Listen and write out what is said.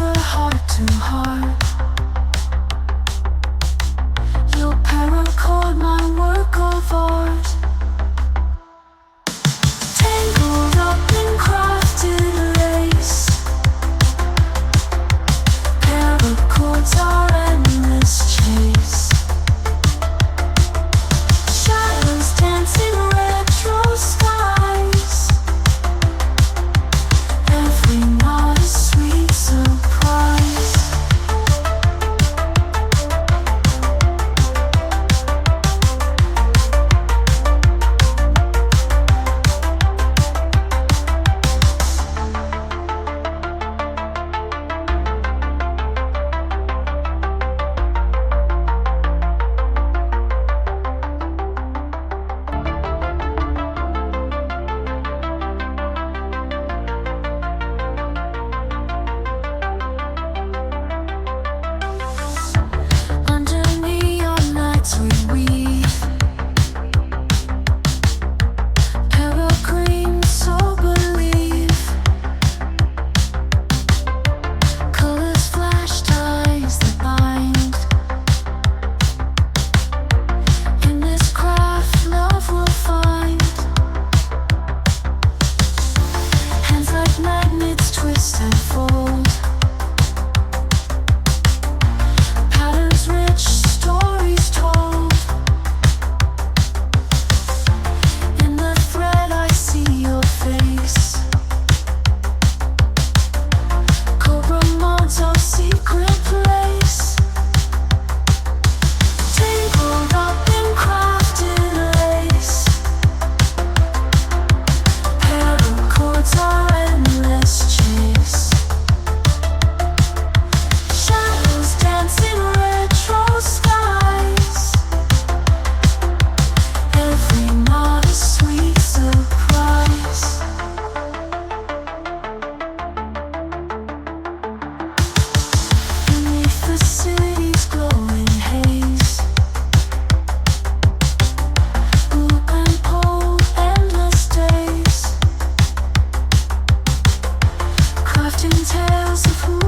whisper heart to heart. Your paracord, my work of art. Tangled up in crafted lace. Paracords are endless chase. Shadows dance in retro skies. Every knot a sweet surprise. Under neon lights we weave. Paracord, so believe. Colors flash, ties that bind. In this craft, love will find. Hands like magnets twist and fold. Patterns rich, stories told. In the thread I see your face. Cobra-Diamond's our secret place. Tangled up in crafted lace. Paracords are endless chase. Shadows dance in retro skies. Every knot a sweet surprise. Beneath the city's glowing haze. Loop and pole, endless days. Crafting tales of who